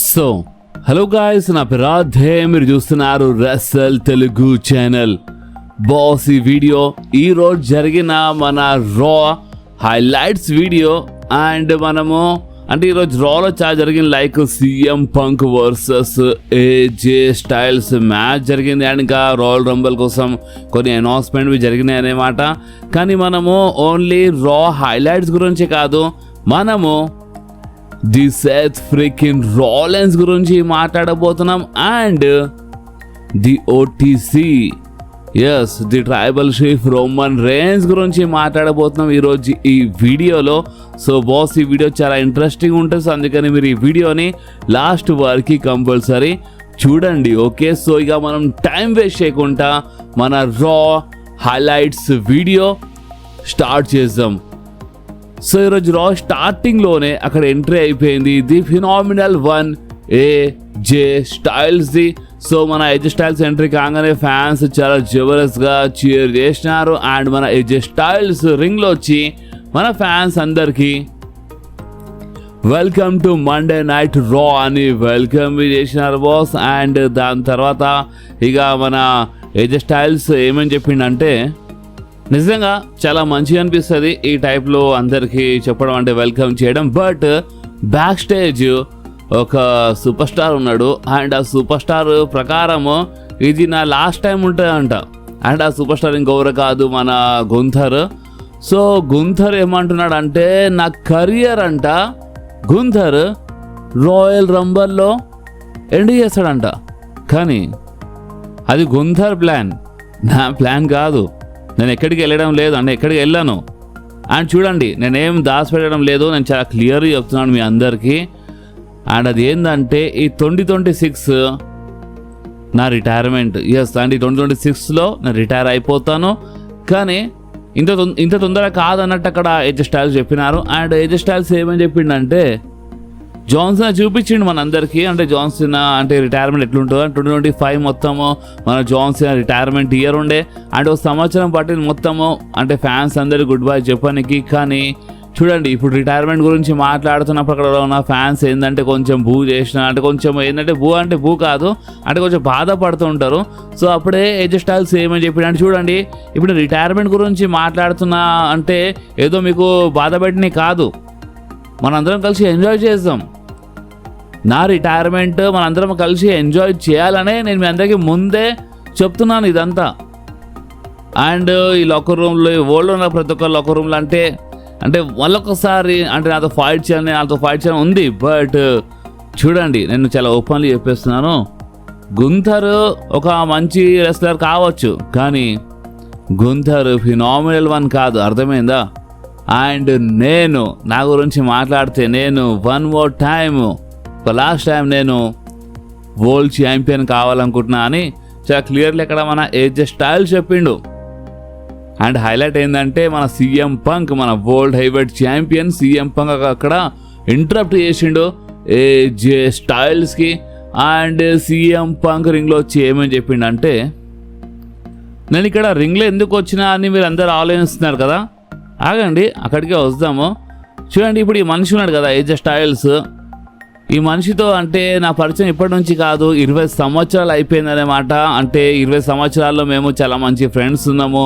So hello guys, నా పేరు రాధే. మీరు చూస్తున్నారు రెస్సల్ తెలుగు ఛానల్. బాస్, ఈ వీడియో ఈరోజు జరిగిన మన రా హైలైట్స్ వీడియో. అండ్ మనము అంటే ఈరోజు రాలో చాలా జరిగింది, like CM punk versus ఏజే styles match జరిగింది. అండ్ ఇంకా రాయల్ రంబల్ కోసం కొన్ని అనౌన్స్మెంట్వి జరిగినాయి అన్నమాట. కానీ మనము ఓన్లీ రా హైలైట్స్ గురించి కాదు, మనము ది సెత్ ఫ్రీకిన్ రాలెన్స్ గురించి మాట్లాడబోతున్నాం. And the OTC, yes, the tribal chief Roman Reigns గురించి మాట్లాడబోతున్నాం ఈరోజు ఈ వీడియోలో. సో బాస్, ఈ వీడియో చాలా ఇంట్రెస్టింగ్ ఉంటుంది, సో అందుకని మీరు ఈ వీడియోని లాస్ట్ వరకు కంపల్సరీ చూడండి. ఓకే, సో ఇక మనం టైం వేస్ట్ చేయకుండా మన రా హైలైట్స్ వీడియో స్టార్ట్ చేద్దాం. సో ఈరోజు రా స్టార్టింగ్లోనే అక్కడ ఎంట్రీ అయిపోయింది ది ఫినామినల్ వన్ ఏజే స్టైల్స్ది. సో మన ఏజే స్టైల్స్ ఎంట్రీ కాగానే ఫ్యాన్స్ చాలా జబర్దస్త్గా చీర్ చేసినారు. అండ్ మన ఏజే స్టైల్స్ రింగ్లో వచ్చి మన ఫ్యాన్స్ అందరికీ వెల్కమ్ టు మండే నైట్ రా అని వెల్కమ్ చేసినారు బాస్. అండ్ దాని తర్వాత ఇక మన ఏజే స్టైల్స్ ఏమని చెప్పిండంటే, నిజంగా చాలా మంచిగా అనిపిస్తుంది ఈ టైప్లో అందరికీ చెప్పడం, అంటే వెల్కమ్ చేయడం. బట్ బ్యాక్ స్టేజ్ ఒక సూపర్ స్టార్ ఉన్నాడు. అండ్ ఆ సూపర్ స్టార్ ప్రకారము ఇది నా లాస్ట్ టైం ఉంటుందంట. అండ్ ఆ సూపర్ స్టార్ ఇంకెవరు కాదు, మన గుంథర్. సో గుంథర్ ఏమంటున్నాడు అంటే, నా కెరియర్ అంట గుంథర్ రాయల్ రంబల్లో ఎండ్ చేస్తాడంట. కానీ అది గుంథర్ ప్లాన్, నా ప్లాన్ కాదు. నేను ఎక్కడికి వెళ్ళడం లేదు, అంటే ఎక్కడికి వెళ్ళాను. అండ్ చూడండి, నేనేం దాచిపెట్టడం లేదు, నేను చాలా క్లియర్గా చెప్తున్నాను మీ అందరికీ. అండ్ అది ఏంటంటే ఈ 2026 నా రిటైర్మెంట్. ఎస్, అండ్ ఈ 2026లో నేను రిటైర్ అయిపోతాను. కానీ ఇంత తొందరగా కాదన్నట్టు అక్కడ ఏజే స్టైల్స్ చెప్పినారు. అండ్ ఏజే స్టైల్స్ ఏమని చెప్పిండంటే, జాన్సన్ చూపించిండు మనందరికీ, అంటే జాన్సన్ అంటే రిటైర్మెంట్ ఎట్లుంటుందో. 2025 మొత్తము మన జాన్సన్ రిటైర్మెంట్ ఇయర్ ఉండే. అండ్ ఒక సంవత్సరం పట్టింది మొత్తము అంటే ఫ్యాన్స్ అందరికి గుడ్ బై చెప్పడానికి. కానీ చూడండి, ఇప్పుడు రిటైర్మెంట్ గురించి మాట్లాడుతున్నప్పుడు అక్కడ ఉన్న ఫ్యాన్స్ ఏంటంటే కొంచెం బూ చేసిన, అంటే కొంచెం ఏంటంటే బూ కాదు, అంటే కొంచెం బాధపడుతూ ఉంటారు. సో అప్పుడే ఏజే స్టైల్స్ ఏమని చెప్పిన, చూడండి ఇప్పుడు రిటైర్మెంట్ గురించి మాట్లాడుతున్నా అంటే ఏదో మీకు బాధ పెట్టిన కాదు, మనందరం కలిసి ఎంజాయ్ చేద్దాం. నా రిటైర్మెంట్ మనందరం కలిసి ఎంజాయ్ చేయాలనే నేను మీ అందరికీ ముందే చెప్తున్నాను ఇదంతా. అండ్ ఈ లాకర్ రూమ్లో, ఈ వరల్డ్లో ఉన్న ప్రతి ఒక్క లాకర్ రూమ్లో అంటే వాళ్ళొకసారి అంటే నాతో ఫైట్ చేయాలని ఉంది. బట్ చూడండి, నేను చాలా ఓపెన్లీ చెప్పేస్తున్నాను, గుంథర్ ఒక మంచి రెస్లర్ కావచ్చు, కానీ గుంథర్ ఫినామినల్ వన్ కాదు, అర్థమైందా? అండ్ నేను నా గురించి మాట్లాడితే, నేను one more time, last time నేను వరల్డ్ ఛాంపియన్ కావాలనుకుంటున్నా అని చాలా క్లియర్లీ ఇక్కడ మన ఏజే స్టైల్ చెప్పిండు. అండ్ హైలైట్ ఏంటంటే మన సీఎం పంక్, మన world heavyweight champion CM punk అక్కడ ఇంటరప్ట్ చేసిండు ఏజే స్టైల్స్కి. అండ్ సీఎం పంక్ రింగ్లో వచ్చి ఏమని చెప్పిండంటే, నేను ఇక్కడ రింగ్లో ఎందుకు వచ్చినా అని మీరు అందరూ ఆలోచిస్తున్నారు కదా, ఆగండి అక్కడికే వద్దాము. చూడండి, ఇప్పుడు ఈ మనిషి ఉన్నాడు కదా ఏజే స్టైల్స్, ఈ మనిషితో అంటే నా పరిచయం ఇప్పటి నుంచి కాదు, 20 సంవత్సరాలు అయిపోయిందనేమాట. అంటే 20 సంవత్సరాల్లో మేము చాలా మంచి ఫ్రెండ్స్ ఉన్నాము,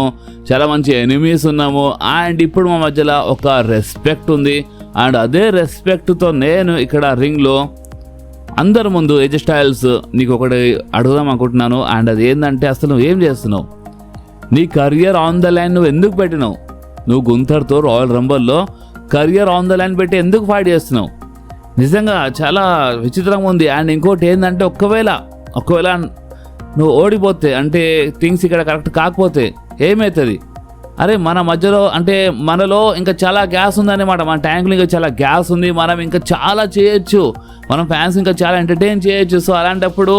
చాలా మంచి ఎనిమీస్ ఉన్నాము. అండ్ ఇప్పుడు మా మధ్యలో ఒక రెస్పెక్ట్ ఉంది. అండ్ అదే రెస్పెక్ట్తో నేను ఇక్కడ రింగ్లో అందరి ముందు ఏజే స్టైల్స్ నీకు ఒకటి అడుగుదాం అనుకుంటున్నాను. అండ్ అది ఏంటంటే, అసలు నువ్వు ఏం చేస్తున్నావు? నీ కెరియర్ ఆన్ ద లైన్ నువ్వు ఎందుకు పెట్టినావు? నువ్వు గుంథర్తో రాయల్ రంబల్లో కెరియర్ ఆన్ ద లైన్ పెట్టి ఎందుకు ఫైట్ చేస్తున్నావు? నిజంగా చాలా విచిత్రంగా ఉంది. అండ్ ఇంకోటి ఏంటంటే, ఒకవేళ నువ్వు ఓడిపోతే, అంటే థింగ్స్ ఇక్కడ కరెక్ట్ కాకపోతే ఏమవుతుంది? అరే మన మధ్యలో అంటే మనలో ఇంకా చాలా గ్యాస్ ఉందన్నమాట, మన ట్యాంకులో ఇంకా చాలా గ్యాస్ ఉంది, మనం ఇంకా చాలా చేయొచ్చు, మనం ఫ్యాన్స్ ఇంకా చాలా ఎంటర్టైన్ చేయొచ్చు. సో అలాంటప్పుడు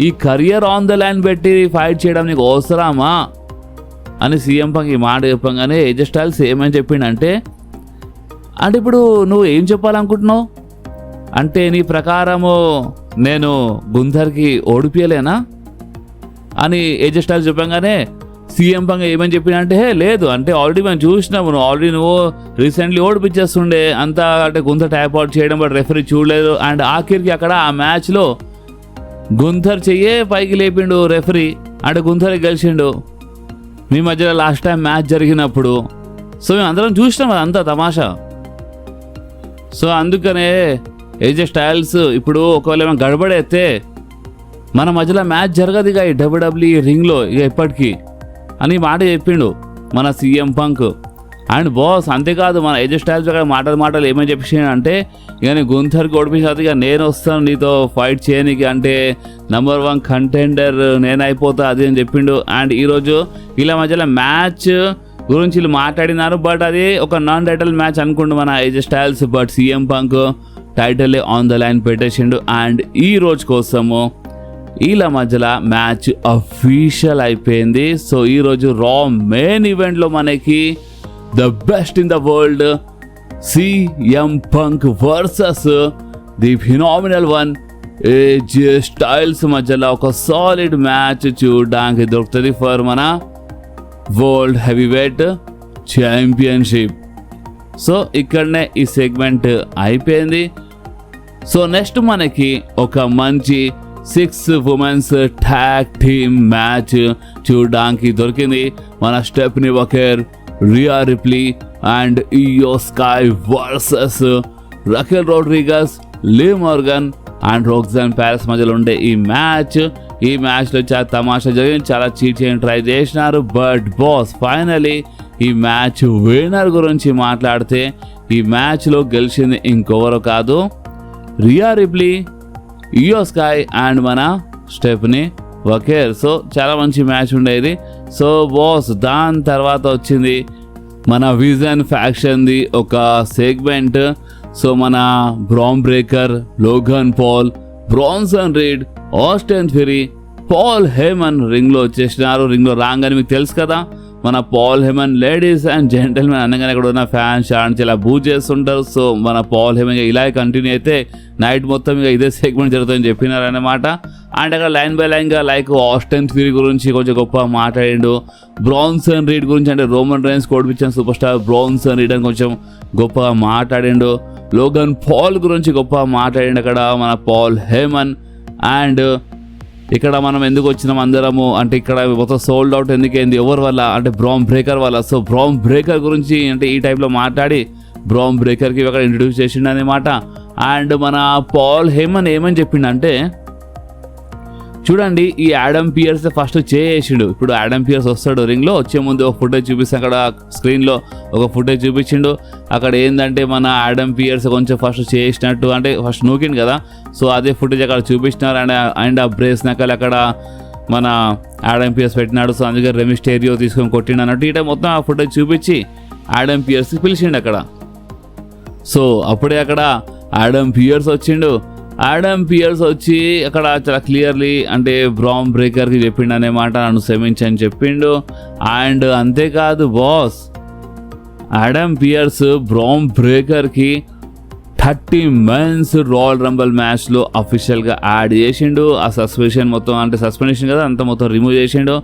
ఈ కెరియర్ ఆన్ ద లైన్ పెట్టి ఫైట్ చేయడం నీకు అవసరమా అని సీఎం పంక్ ఈ మాట చెప్పగానే ఏజే స్టైల్స్ ఏమని చెప్పిండంటే, అంటే ఇప్పుడు నువ్వు ఏం చెప్పాలనుకుంటున్నావు? అంటే నీ ప్రకారము నేను గుంథర్కి ఓడిపియలేనా అని ఏజే స్టైల్స్ చెప్పగానే సీఎం పంక్ ఏమని చెప్పినంటే లేదు అంటే ఆల్రెడీ మనం చూసినాము, నువ్వు ఆల్రెడీ నువ్వు రీసెంట్లీ ఓడిపించేస్తుండే అంతా అంటే గుంత ట్యాప్ అవుట్ చేయడం బట్ రెఫరీ చూడలేదు. అండ్ ఆఖరికి అక్కడ ఆ మ్యాచ్లో గుంథర్ చెయ్యే పైకి లేపిండు రెఫరీ, అంటే గుంథర్ గెలిచిండు మీ మధ్యలో లాస్ట్ టైం మ్యాచ్ జరిగినప్పుడు. సో మేము అందరం చూసినాం అదంతా తమాషా. సో అందుకనే ఏజే స్టైల్స్ ఇప్పుడు ఒకవేళ ఏమైనా గడబడైతే మన మధ్యలో మ్యాచ్ జరగదు ఇక ఈ డబ్ల్యూడబ్ల్యూఈ రింగ్లో ఇక ఎప్పటికీ అని మాట చెప్పిండు మన సీఎం పంక్. అండ్ బాస్ అంతేకాదు మన ఏజే స్టైల్స్ అక్కడ మాటలు ఏమని చెప్పేసి అంటే ఇక నేను గుంథర్కి ఓడిపించాలి, ఇక నేను వస్తాను నీతో ఫైట్ చేయడానికి, అంటే నెంబర్ 1 కంటెండర్ నేను అయిపోతా అది అని చెప్పిండు. అండ్ ఈరోజు వీళ్ళ మధ్యలో మ్యాచ్ గురించి వీళ్ళు మాట్లాడినారు, బట్ అది ఒక నాన్ టైటిల్ మ్యాచ్ అనుకుంటు మన AJ Styles, but CM Punk title on the line పెట్టేసిండు. అండ్ ఈ రోజు కోసము వీళ్ళ మధ్యలో మ్యాచ్ అఫీషియల్ అయిపోయింది. సో ఈరోజు రా మెయిన్ ఈవెంట్లో మనకి the best in the world CM punk versus the phenomenal one ఏజే styles మధ్యలో ఒక సాలిడ్ మ్యాచ్ చూడడానికి దొరుకుతుంది ఫర్ మన వరల్డ్ హెవీవెయిట్ ఛాంపియన్షిప్. సో ఇక్కడనే ఈ సెగ్మెంట్ అయిపోయింది. సో నెక్స్ట్ మనకి ఒక మంచి 6 ఉమెన్స్ ట్యాగ్ టీమ్ మ్యాచ్ చూడడానికి దొరికింది. మన Stephanie Vaquer, Rhea Ripley and Iyo Sky versus Raquel Rodriguez, Liv Morgan and Roxanne Perez మధ్యలో ఉండే ఈ మ్యాచ్లో చాలా తమాషా జరిగింది, చాలా చీట్ చేయని ట్రై చేసినారు. బట్ బాస్ ఫైనలీ ఈ మ్యాచ్ విన్నర్ గురించి మాట్లాడితే ఈ మ్యాచ్లో గెలిచింది ఇంకెవరో కాదు రియా రిప్లీ, ఇయో స్కై అండ్ మన స్టెఫనీ వకేర్. సో చాలా మంచి మ్యాచ్ ఉండేది. సో బాస్ దాని తర్వాత వచ్చింది మన విజన్ ఫ్యాక్షన్ది ఒక సెగ్మెంట్. సో మన Bron Breakker, Logan Paul, Bronson Reed, Austin Theory, Paul Heyman రింగ్లో వచ్చేసినారు. రింగ్లో రాగానే మీకు తెలుసు కదా మన Paul Heyman ladies and gentlemen అనగానే ఇక్కడ ఉన్న ఫ్యాన్స్ చాలా బూజ్ చేస్తుంటారు. సో మన పాల్ హేమన్ ఇలాగే కంటిన్యూ అయితే నైట్ మొత్తం ఇక ఇదే సెగ్మెంట్ జరుగుతుందని చెప్పినారన్నమాట. అండ్ అక్కడ లైన్ బై లైన్గా లైక్ ఆస్టిన్ థియరీ గురించి కొంచెం గొప్ప మాట్లాడిండు, బ్రాన్సన్ రీడ్ గురించి అంటే రోమన్ రైన్స్ కోడిపించిన సూపర్ స్టార్ బ్రాన్సన్ రీడ్ అని కొంచెం గొప్పగా మాట్లాడిండు, లోగన్ పాల్ గురించి గొప్ప మాట్లాడిండు అక్కడ మన పాల్ హేమన్. అండ్ ఇక్కడ మనం ఎందుకు వచ్చినాం అందరము అంటే ఇక్కడ మొత్తం సోల్డ్ అవుట్ ఎందుకైంది ఎవరి వల్ల అంటే బ్రాన్ బ్రేకర్ వల్ల. సో బ్రాన్ బ్రేకర్ గురించి అంటే ఈ టైప్లో మాట్లాడి బ్రాన్ బ్రేకర్కి అక్కడ ఇంట్రడ్యూస్ చేసిండు అనమాట. అండ్ మన పాల్ హేమన్ ఏమని చెప్పిండంటే చూడండి ఈ యాడమ్ పియర్స్ ఫస్ట్ చేసిండు, ఇప్పుడు యాడమ్ పియర్స్ వస్తాడు రింగ్లో, వచ్చే ముందు ఒక ఫుటేజ్ చూపిస్తే అక్కడ స్క్రీన్లో ఒక ఫుటేజ్ చూపించిండు. అక్కడ ఏంటంటే మన యాడమ్ పియర్స్ కొంచెం ఫస్ట్ చేసినట్టు అంటే ఫస్ట్ నూకిండు కదా, సో అదే ఫుటేజ్ అక్కడ చూపించినారు. అండ్ ఆ బ్రేస్ నకలు అక్కడ మన యాడమ్ పియర్స్ పెట్టినాడు. సో అందుకే రెమిస్టేరియో తీసుకొని కొట్టిండు అన్నట్టు ఇట మొత్తం ఆ ఫుటేజ్ చూపించి యాడమ్ పియర్స్కి పిలిచిండు అక్కడ. సో అప్పుడే అక్కడ యాడమ్ పియర్స్ వచ్చిండు. యాడమ్ పియర్స్ వచ్చి అక్కడ చాలా క్లియర్లీ అంటే బ్రాన్ బ్రేకర్కి చెప్పిండు అనేమాట, నన్ను క్షమించని చెప్పిండు. అండ్ అంతేకాదు బాస్ యాడమ్ పియర్స్ బ్రాన్ బ్రేకర్కి 30 మెన్స్ రాయల్ రంబల్ మ్యాచ్లో అఫీషియల్గా యాడ్ చేసిండు. ఆ సస్పెన్షన్ మొత్తం అంటే సస్పెన్షన్ కదా అంత మొత్తం రిమూవ్ చేసిండు.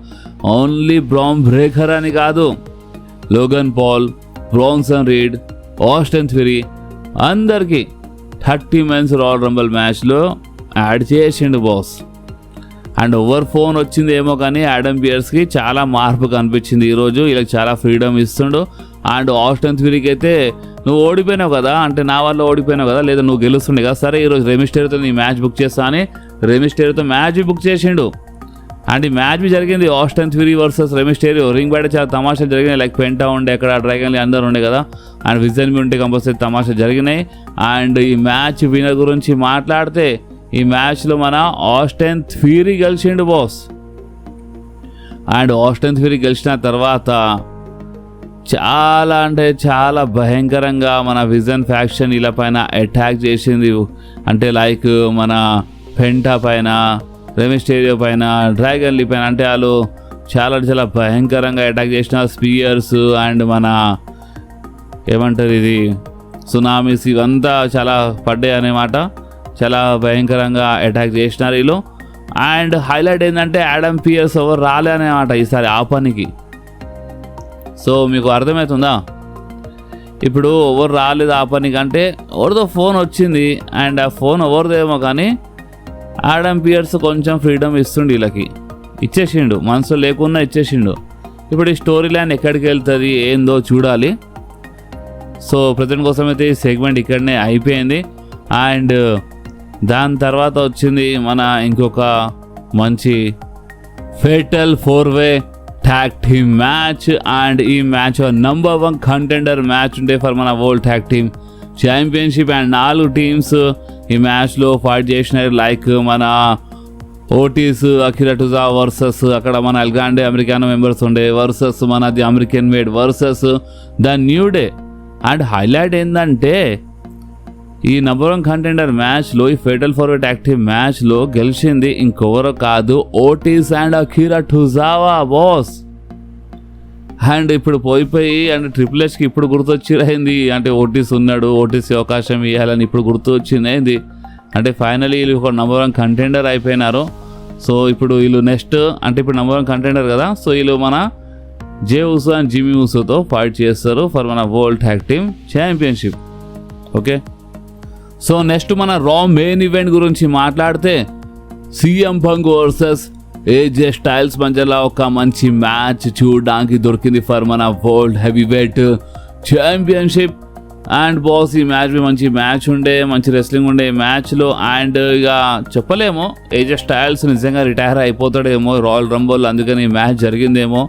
ఓన్లీ బ్రాన్ బ్రేకర్ అని కాదు, Logan Paul, Bronson Reed, Austin Theory అందరికీ 30 మెన్స్ రాయల్ రంబల్ మ్యాచ్లో యాడ్ చేసిండు బాస్. అండ్ ఓవర్ ఫోన్ వచ్చింది ఏమో కానీ యాడమ్ పియర్స్కి చాలా మార్పు కనిపించింది ఈరోజు, వీళ్ళకి చాలా ఫ్రీడమ్ ఇస్తుండు. అండ్ ఆస్టిన్ థియరీకి అయితే నువ్వు ఓడిపోయినావు కదా అంటే నా వల్ల ఓడిపోయినావు కదా లేదా నువ్వు గెలుస్తుండే కదా, సరే ఈరోజు రెమిస్టేరియతో నీ మ్యాచ్ బుక్ చేస్తా అని రెమిస్టేరియతో మ్యాచ్ బుక్ చేసిండు. అండ్ ఈ మ్యాచ్ జరిగింది ఆస్టిన్ థియరీ వర్సెస్ రెమిస్టేరియో. రింగ్ బయట చాలా తమాషాలు జరిగినాయి, లైక్ పెంటా ఉండే అక్కడ డ్రాగన్లు అందరూ ఉండే కదా, అండ్ విజన్ మీ ఉంటే కంపల్సరీ తమాషా జరిగినాయి. అండ్ ఈ మ్యాచ్ విన్నర్ గురించి మాట్లాడితే ఈ మ్యాచ్లో మన ఆస్టిన్ థియరీ గెలిచిండు బాస్. అండ్ ఆస్టిన్ థియరీ గెలిచిన తర్వాత చాలా అంటే చాలా భయంకరంగా మన విజన్ ఫ్యాక్షన్ ఇలా పైన అటాక్ చేసింది. అంటే లైక్ మన పెంటా పైన, రెమిస్టేరియో పైన, డ్రాగన్ లీ పైన అంటే వాళ్ళు చాలా భయంకరంగా అటాక్ చేసిన స్పియర్స్ అండ్ మన ఏమంటారు ఇది సునామీస్ ఇవంతా చాలా పడ్డాయి అన్నమాట. చాలా భయంకరంగా అటాక్ చేసినారు వీళ్ళు. అండ్ హైలైట్ ఏంటంటే యాడమ్ పియర్స్ ఎవరు రాలే అనేమాట ఈసారి ఆ పనికి. సో మీకు అర్థమవుతుందా? ఇప్పుడు ఎవరు రాలేదు ఆ పనికి అంటే ఎవరిదో ఫోన్ వచ్చింది అండ్ ఆ ఫోన్ ఎవరిదేమో కానీ యాడమ్ పియర్స్ కొంచెం ఫ్రీడమ్ ఇస్తుండు వీళ్ళకి, ఇచ్చేసిండు, మనసు లేకున్నా ఇచ్చేసిండు. ఇప్పుడు ఈ స్టోరీ లైన్ ఎక్కడికి వెళ్తుంది ఏందో చూడాలి. సో ప్రజెంట్ కోసం అయితే ఈ సెగ్మెంట్ ఇక్కడనే అయిపోయింది. అండ్ దాని తర్వాత వచ్చింది మన ఇంకొక మంచి fatal 4-way tag team match. And ఈ మ్యాచ్ నంబర్ 1 కంటెండర్ మ్యాచ్ ఉండే ఫర్ మన world tag team championship. And 4 teams ఈ మ్యాచ్లో ఫైట్ చేసినారు. లైక్ మన ఓటీస్, అకిరా టుజా వర్సెస్ అక్కడ మన ఎల్గాండే అమెరికానో మెంబర్స్ ఉండే వర్సెస్ మన the American made versus the new day. And highlight ఏంటంటే ఈ నంబర్ 1 కంటెండర్ మ్యాచ్లో ఈ ఫేటల్ 4-way ట్యాగ్ టీమ్ మ్యాచ్లో గెలిచింది ఇంకెవరో కాదు, ఓటీస్ అండ్ అకిరా టుజావా బాస్. అండ్ ఇప్పుడు పోయిపోయి అండ్ ట్రిపుల్ హెచ్కి ఇప్పుడు గుర్తొచ్చిరైంది అంటే ఓటీస్ ఉన్నాడు, ఓటీసీ అవకాశం ఇవ్వాలని ఇప్పుడు గుర్తు వచ్చింది. అంటే ఫైనలీ వీళ్ళు ఒక నంబర్ 1 కంటెండర్ అయిపోయినారు. సో ఇప్పుడు వీళ్ళు నెక్స్ట్ అంటే ఇప్పుడు నంబర్ 1 కంటెండర్ కదా, సో వీళ్ళు మన జే ఉసో అండ్ జిమీ ఉసోతో ఫైట్ చేస్తారు ఫర్ మన world tag team championship. Okay, so next మన రా మెయిన్ ఈవెంట్ గురించి మాట్లాడితే సీఎం పంక్ వర్సెస్ ఏజే స్టైల్స్ మధ్యలో ఒక మంచి మ్యాచ్ చూడడానికి దొరికింది ఫర్ మన world heavy weight championship. And boss ఈ మ్యాచ్ మంచి మ్యాచ్ ఉండే, మంచి రెస్లింగ్ ఉండే మ్యాచ్లో. అండ్ ఇక చెప్పలేము ఏజే స్టైల్స్ నిజంగా రిటైర్ అయిపోతాడేమో రాయల్ రంబుల్, అందుకని ఈ మ్యాచ్ జరిగిందేమో,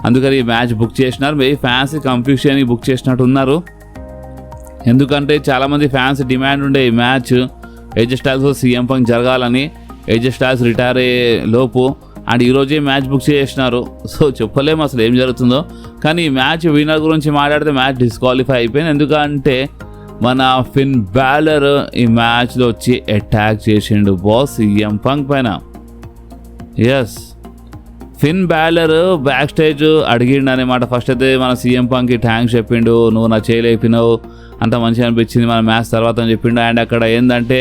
అందుకని ఈ మ్యాచ్ బుక్ చేసినారు. మేబీ ఫ్యాన్స్ కంఫ్యూషన్ బుక్ చేసినట్టు ఉన్నారు, ఎందుకంటే చాలామంది ఫ్యాన్స్ డిమాండ్ ఉండే ఈ మ్యాచ్ ఏజే స్టైల్స్ సీఎం పంక్ జరగాలని, ఏజే స్టైల్స్ రిటైర్ అయ్యే లోపు. అండ్ ఈరోజే మ్యాచ్ బుక్ చేసినారు. సో చెప్పలేము అసలు ఏం జరుగుతుందో. కానీ ఈ మ్యాచ్ విన్నర్ గురించి మాట్లాడితే మ్యాచ్ డిస్క్వాలిఫై అయిపోయింది, ఎందుకంటే మన ఫిన్ బ్యాలర్ ఈ మ్యాచ్లో వచ్చి అటాక్ చేసిండు బాస్ సీఎం పంక్ పైన. ఎస్, ఫిన్ బ్యాలర్ బ్యాక్ స్టేజ్ అడిగిండు అనమాట. ఫస్ట్ అయితే మన సీఎం పంక్కి థ్యాంక్స్ చెప్పిండు, నువ్వు నా చేయలేపినావు, అంత మంచిగా అనిపించింది మన మ్యాచ్ తర్వాత అని చెప్పిండు. అండ్ అక్కడ ఏంటంటే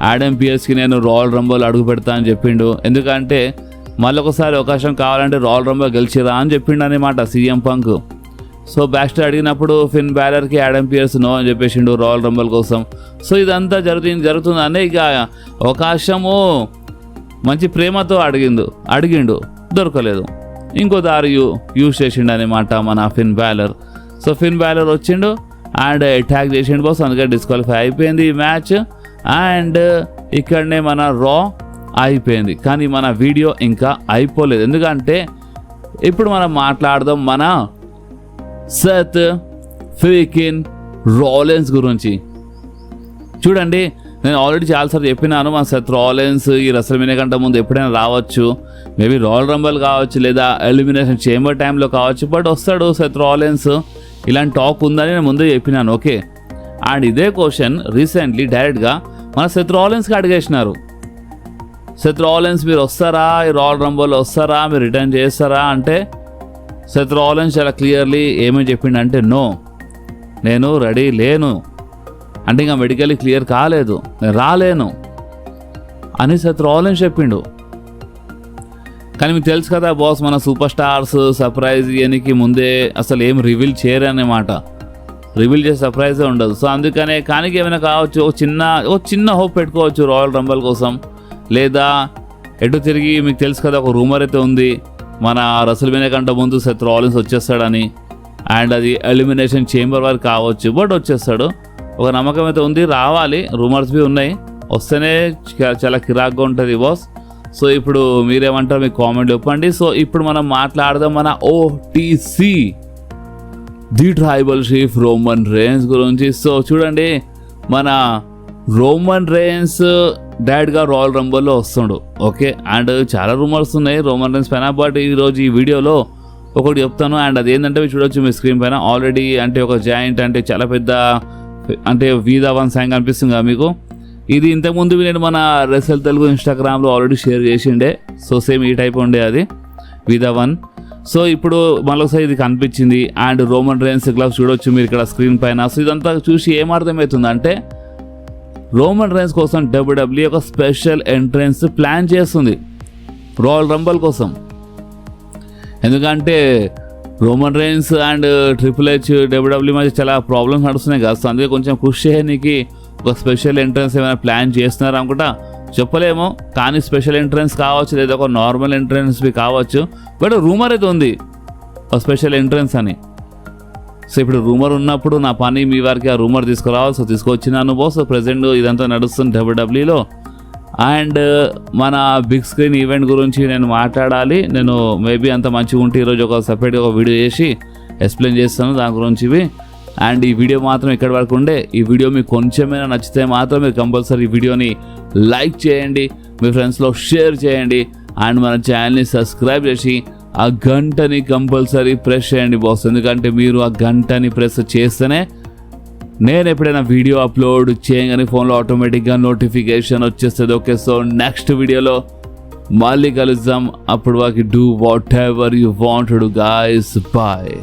యాడమ్ పియర్స్కి నేను రాయల్ రంబుల్ అడుగు పెడతా అని చెప్పిండు, ఎందుకంటే మళ్ళొకసారి అవకాశం కావాలంటే రాయల్ రంబుల్ గెలిచిరా అని చెప్పిండు అనమాట CM punk. So back stage అడిగినప్పుడు ఫిన్ బ్యాలర్కి యాడమ్ పియర్స్ నో అని చెప్పేసిండు రాయల్ రంబుల్ కోసం. సో ఇదంతా జరుగుతుందని ఇక అవకాశము మంచి ప్రేమతో అడిగిండు, దొరకలేదు, ఇంకో దారి యూజ్ చేసిండు అనమాట మన ఫిన్ బ్యాలర్. సో ఫిన్ బ్యాలర్ వచ్చిండు అండ్ అటాక్ చేసిండు బాస్, అందుకే డిస్క్వాలిఫై అయిపోయింది ఈ మ్యాచ్. అండ్ ఇక్కడనే మన రా అయిపోయింది, కానీ మన వీడియో ఇంకా అయిపోలేదు, ఎందుకంటే ఇప్పుడు మనం మాట్లాడదాం మన సెత్ ఫ్రీకిన్ రాలెన్స్ గురించి. చూడండి, నేను ఆల్రెడీ చాలాసార్లు చెప్పినాను, మన సెత్ రాలెన్స్ ఈ రెస్ల్‌మేనియా కంటే ముందు ఎప్పుడైనా రావచ్చు, మేబీ రాయల్ రంబుల్ కావచ్చు లేదా ఎలిమినేషన్ చేంబర్ టైంలో కావచ్చు, బట్ వస్తాడు సెత్ రాలెన్స్, ఇలాంటి టాక్ ఉందని నేను ముందే చెప్పినాను. ఓకే, అండ్ ఇదే క్వశ్చన్ రీసెంట్లీ డైరెక్ట్గా మన సెత్ రాలెన్స్కి అడిగేసినారు. సెత్ రాలెన్స్ మీరు వస్తారా, ఈ రాయల్ రంబుల్ వస్తారా, మీరు రిటర్న్ చేస్తారా అంటే సెత్ రాలెన్స్ చాలా క్లియర్లీ ఏమని చెప్పిండంటే నో, నేను రెడీ లేను, అంటే ఇంకా మెడికల్లీ క్లియర్ కాలేదు, నేను రాలేను అని సెత్ రాలెన్స్ చెప్పిండు. కానీ మీకు తెలుసు కదా బాస్, మన సూపర్ స్టార్స్ సర్ప్రైజ్ ఇయనికి ముందే అసలు ఏం రివీల్ చేయరు అన్నమాట, రివీల్ చేసే సర్ప్రైజే ఉండదు. సో అందుకనే కానీ ఏమైనా కావచ్చు, ఒక చిన్న హోప్ పెట్టుకోవచ్చు రాయల్ రంబుల్ కోసం, లేదా ఎటు తిరిగి మీకు తెలుసు కదా ఒక రూమర్ అయితే ఉంది మన రెస్ల్‌మేనియా కంటే ముందు సెత్ రాలెన్స్ వచ్చేస్తాడని. అండ్ అది ఎలిమినేషన్ చేంబర్ వరకు కావచ్చు, బట్ వచ్చేస్తాడు, ఒక నమ్మకం అయితే ఉంది, రావాలి, రూమర్స్ బి ఉన్నాయి, వస్తేనే చాలా కిరాక్గా ఉంటుంది బాస్. సో ఇప్పుడు మీరేమంటారు, మీకు కామెంట్ చెప్పండి. సో ఇప్పుడు మనం మాట్లాడదాం మన OTC the tribal chief Roman Reigns గురించి. సో చూడండి, మన రోమన్ రేన్స్ డైరెక్ట్గా రాయల్ రంబుల్లో వస్తుండు. ఓకే, అండ్ చాలా రూమర్స్ ఉన్నాయి రోమన్ రేన్స్ పైన, బట్ ఈరోజు ఈ వీడియోలో ఒకటి చెప్తాను. అండ్ అది ఏంటంటే మీరు చూడొచ్చు మీ స్క్రీన్ పైన ఆల్రెడీ, అంటే ఒక జాయింట్, అంటే చాలా పెద్ద, అంటే వీదా1 సైన్ కనిపిస్తుంది కదా మీకు. ఇది ఇంతకుముందు నేను మన రెసల్ తెలుగు ఇన్స్టాగ్రామ్లో ఆల్రెడీ షేర్ చేసిండే. సో సేమ్ ఈ టైప్ ఉండే అది వీదా1. సో ఇప్పుడు మళ్ళొకసారి ఇది కనిపించింది. అండ్ రోమన్ రేన్స్ గ్లవ్స్ చూడొచ్చు మీరు ఇక్కడ స్క్రీన్ పైన. సో ఇదంతా చూసి ఏమర్థమవుతుంది అంటే రోమన్ రైన్స్ కోసం డబ్ల్యూడబ్ల్యూఈ ఒక స్పెషల్ ఎంట్రన్స్ ప్లాన్ చేస్తుంది రాయల్ రంబల్ కోసం. ఎందుకంటే Roman Reigns and triple H WWE మధ్య చాలా ప్రాబ్లమ్స్ నడుస్తున్నాయి కదా, సో అందుకే కొంచెం కృషి చేయడానికి ఒక స్పెషల్ ఎంట్రన్స్ ఏమైనా ప్లాన్ చేస్తున్నారు అనుకుంటా, చెప్పలేము. కానీ స్పెషల్ ఎంట్రన్స్ కావచ్చు లేదా ఒక నార్మల్ ఎంట్రన్స్ కావచ్చు, బట్ రూమర్ అయితే ఉంది ఒక స్పెషల్ ఎంట్రన్స్ అని. సో ఇప్పుడు రూమర్ ఉన్నప్పుడు నా పని మీ వారికి ఆ రూమర్ తీసుకురావాలి. So తీసుకొచ్చినాను boss. ప్రజెంట్ ఇదంతా నడుస్తుంది డబ్ల్యూడబ్ల్యూఈలో. అండ్ మన బిగ్ స్క్రీన్ ఈవెంట్ గురించి నేను మాట్లాడాలి. నేను మేబీ అంత మంచిగా ఉంటే ఈరోజు ఒక సపరేట్గా ఒక వీడియో చేసి ఎక్స్ప్లెయిన్ చేస్తాను దాని గురించి. అండ్ ఈ వీడియో మాత్రం ఇక్కడి వరకు ఉండే. ఈ వీడియో మీకు కొంచెమైనా నచ్చితే మాత్రం మీరు కంపల్సరీ ఈ వీడియోని లైక్ చేయండి, మీ ఫ్రెండ్స్లో షేర్ చేయండి, అండ్ మన ఛానల్ని సబ్స్క్రైబ్ చేసి ఆ గంటని కంపల్సరీ ప్రెస్ చేయండి బాస్. ఎందుకంటే మీరు ఆ గంటని ప్రెస్ చేస్తేనే నేను ఎప్పుడైనా వీడియో అప్లోడ్ చేయగానే ఫోన్లో ఆటోమేటిక్గా నోటిఫికేషన్ వచ్చేస్తుంది. ఓకే, సో నెక్స్ట్ వీడియోలో మళ్ళీ కలుద్దాం. అప్పుడు వాకి do whatever you want to guys. Bye.